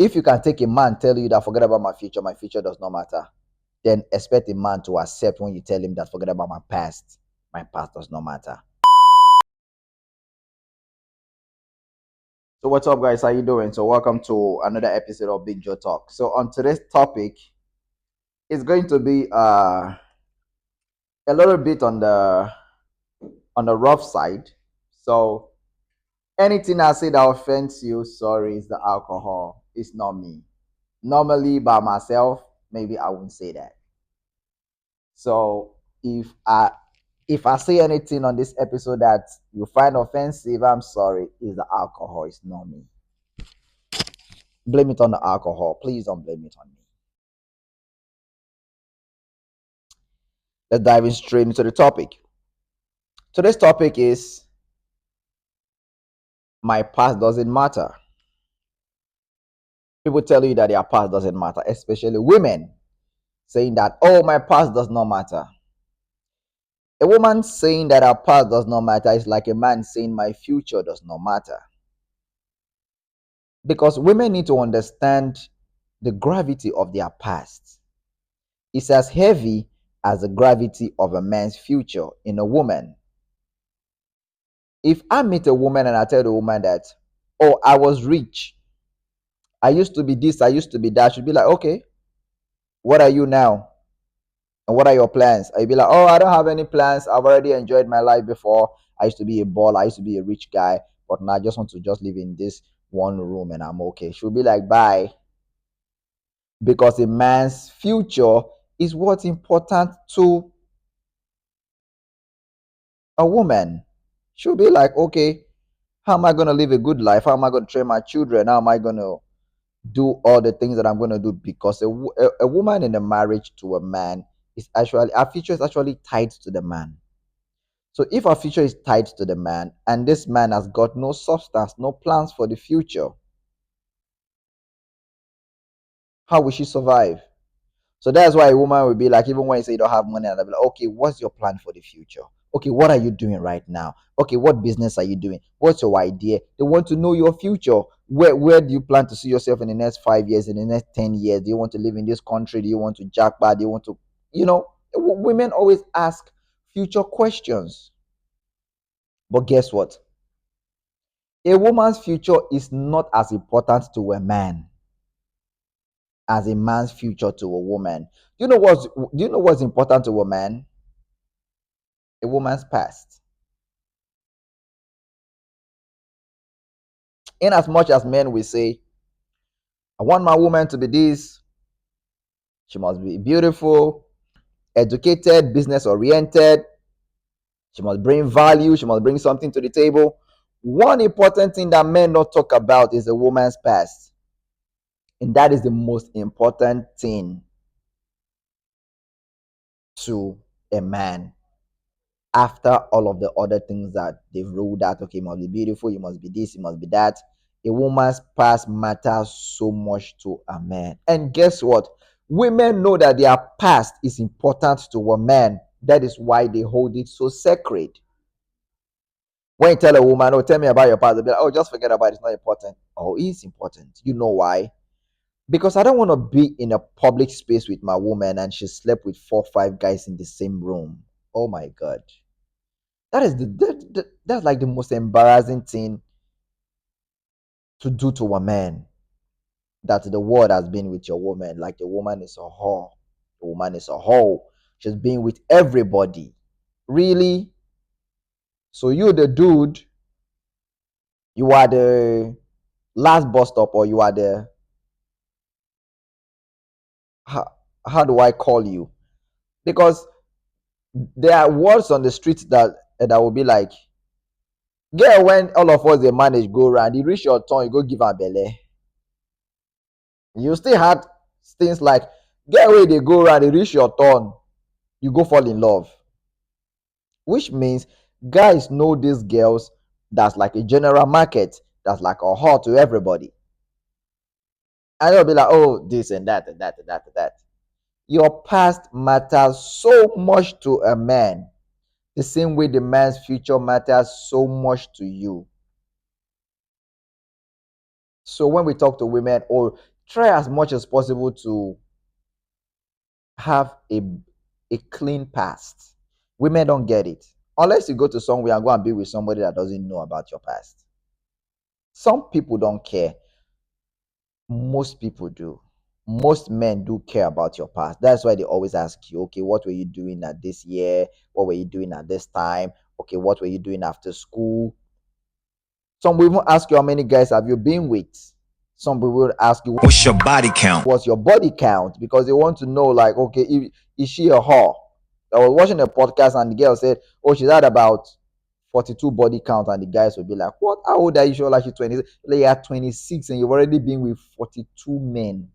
If you can take a man tell you that forget about my future does not matter, then expect a man to accept when you tell him that forget about my past does not matter. So what's up, guys? How you doing? So welcome to another episode of Big Joe Talk. So on today's topic, it's going to be a little bit on the rough side. So anything I say that offends you, sorry, it's the alcohol. It's not me. Normally by myself, maybe I wouldn't say that. So if I say anything on this episode that you find offensive, I'm sorry. It's the alcohol. It's not me. Blame it on the alcohol. Please don't blame it on me. Let's dive in straight into the topic. Today's topic is my past doesn't matter. People tell you that their past doesn't matter, especially women saying that, oh, my past does not matter. A woman saying that her past does not matter is like a man saying my future does not matter. Because women need to understand the gravity of their past. It's as heavy as the gravity of a man's future in a woman. If I meet a woman and I tell the woman that, oh, I was rich, I used to be this, I used to be that, she'd be like, okay, what are you now? And what are your plans? I'd be like, oh, I don't have any plans. I've already enjoyed my life before. I used to be a baller. I used to be a rich guy. But now I just want to just live in this one room and I'm okay. She'll be like, bye. Because a man's future is what's important to a woman. She'll be like, okay, how am I going to live a good life? How am I going to train my children? How am I going to do all the things that I'm going to do? Because a woman in a marriage to a man is actually, our future is actually tied to the man. So if our future is tied to the man and this man has got no substance, no plans for the future, how will she survive? So that's why a woman will be like, even when you say you don't have money, and they'll be like, okay, what's your plan for the future? Okay, what are you doing right now? Okay, what business are you doing? What's your idea? They want to know your future. Where do you plan to see yourself in the next 5 years, in the next 10 years? Do you want to live in this country? Do you want to jackpot? Do you want to, women always ask future questions. But guess what? A woman's future is not as important to a man as a man's future to a woman. Do you know what's important to a man? A woman's past. In as much as men will say, I want my woman to be this, she must be beautiful, educated, business oriented, she must bring value, she must bring something to the table. One important thing that men don't talk about is a woman's past. And that is the most important thing to a man. After all of the other things that they've ruled out, okay, you must be beautiful, you must be this, you must be that. A woman's past matters so much to a man. And guess what? Women know that their past is important to a man. That is why they hold it so sacred. When you tell a woman, oh, tell me about your past, they'll be like, oh, just forget about it. It's not important. Oh, it's important. You know why? Because I don't want to be in a public space with my woman and she slept with 4 or 5 guys in the same room. Oh my God. That's like the most embarrassing thing to do to a man. That the world has been with your woman. Like the woman is a whore. The woman is a whore. She's been with everybody. Really? So you the dude, you are the last bus stop, or you are the how, how do I call you? Because there are words on the street that will be like, girl, when all of us they manage go round, you reach your turn, you go give her belly. You still had things like, get away, they go around, they reach your turn, you go fall in love. Which means guys know these girls that's like a general market, that's like a whore to everybody. And they'll be like, oh, this and that and that and that and that. Your past matters so much to a man, the same way the man's future matters so much to you. So when we talk to women, or try as much as possible to have a clean past. Women don't get it. Unless you go to somewhere and go and be with somebody that doesn't know about your past. Some people don't care. Most people do. Most men do care about your past. That's why they always ask you, okay, what were you doing at this year? What were you doing at this time? Okay, what were you doing after school? Some will even ask you, how many guys have you been with? Some people will ask you, What's your body count? what's your body count, because they want to know, like, okay, is she a whore? I was watching a podcast and the girl said, oh, she's at about 42 body count, and the guys would be like, what, how old are you? Sure, like she's 20. Like, you're 26 and you've already been with 42 men.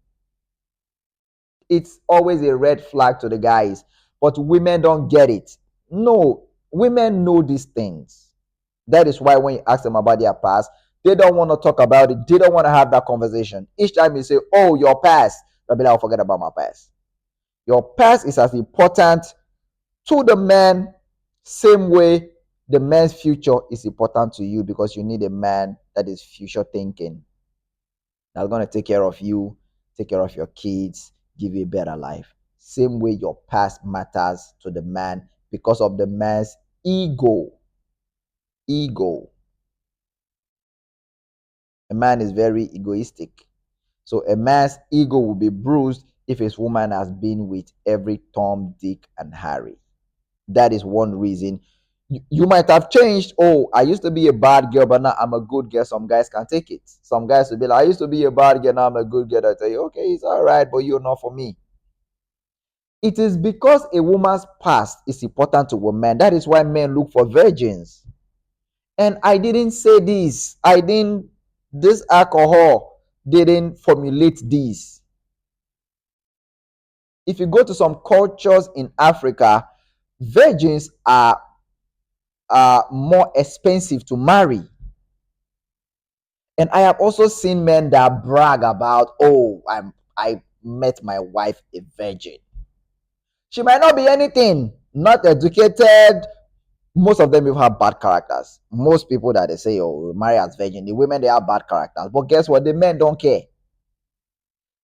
It's always a red flag to the guys, but women don't get it. No, women know these things. That is why when you ask them about their past, they don't want to talk about it. They don't want to have that conversation. Each time you say, oh, your past, they'll be like, I'll forget about my past. Your past is as important to the man, same way the man's future is important to you, because you need a man that is future thinking, that's going to take care of you, take care of your kids, give you a better life. Same way your past matters to the man, because of the man's ego. Ego. A man is very egoistic. So a man's ego will be bruised if his woman has been with every Tom, Dick, and Harry. That is one reason. You might have changed. Oh, I used to be a bad girl, but now I'm a good girl. Some guys can take it. Some guys will be like, I used to be a bad girl, now I'm a good girl. I tell you, okay, it's all right, but you're not for me. It is because a woman's past is important to a man. That is why men look for virgins. And I didn't say this. This alcohol didn't formulate this. If you go to some cultures in Africa, virgins are more expensive to marry. And I have also seen men that brag about, oh, I met my wife a virgin. She might not be anything, not educated. Most of them will have bad characters. Most people that they say, oh, marry as virgin, the women, they have bad characters. But guess what? The men don't care.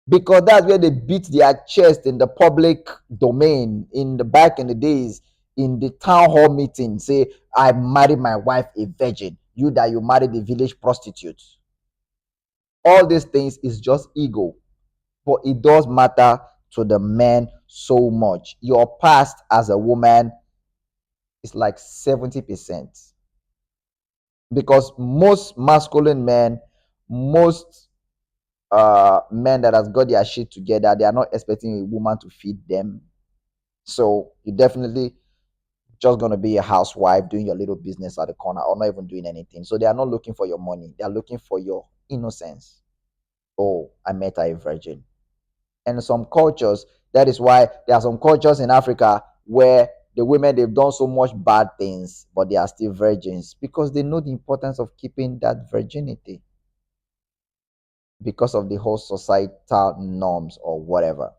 Because that's where they beat their chest in the public domain, in the back in the days, in the town hall meeting, say, I married my wife a virgin. You that you married a village prostitute. All these things is just ego, but it does matter to the men so much. Your past as a woman is like 70%, because most masculine men, most men that has got their shit together, they are not expecting a woman to feed them. So you definitely just gonna be a housewife doing your little business at the corner, or not even doing anything. So they are not looking for your money, they are looking for your innocence. Oh, I met her a virgin. And some cultures, that is why there are some cultures in Africa where the women, they've done so much bad things, but they are still virgins, because they know the importance of keeping that virginity, because of the whole societal norms or whatever.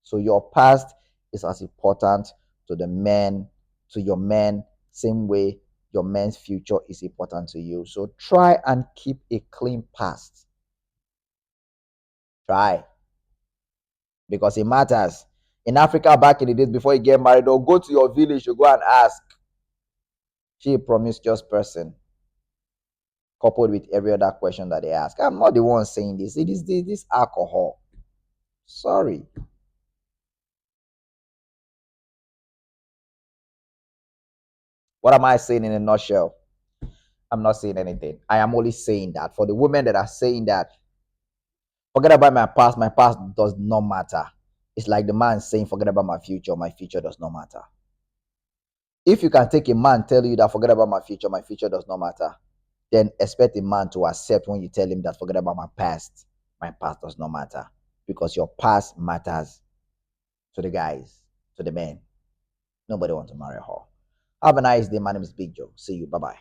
So your past is as important to the men, to your men, same way your men's future is important to you. So try and keep a clean past. Try, because it matters. In Africa, back in the days before you get married, or go to your village, you go and ask, she a promiscuous person, coupled with every other question that they ask. I'm not the one saying this. It is this alcohol. Sorry. What am I saying in a nutshell? I'm not saying anything. I am only saying that for the women that are saying that, forget about my past does not matter. It's like the man saying, forget about my future does not matter. If you can take a man tell you that, forget about my future does not matter, then expect a man to accept when you tell him that, forget about my past does not matter. Because your past matters to the guys, to the men. Nobody wants to marry her. Have a nice day. My name is Big Joe. See you. Bye bye.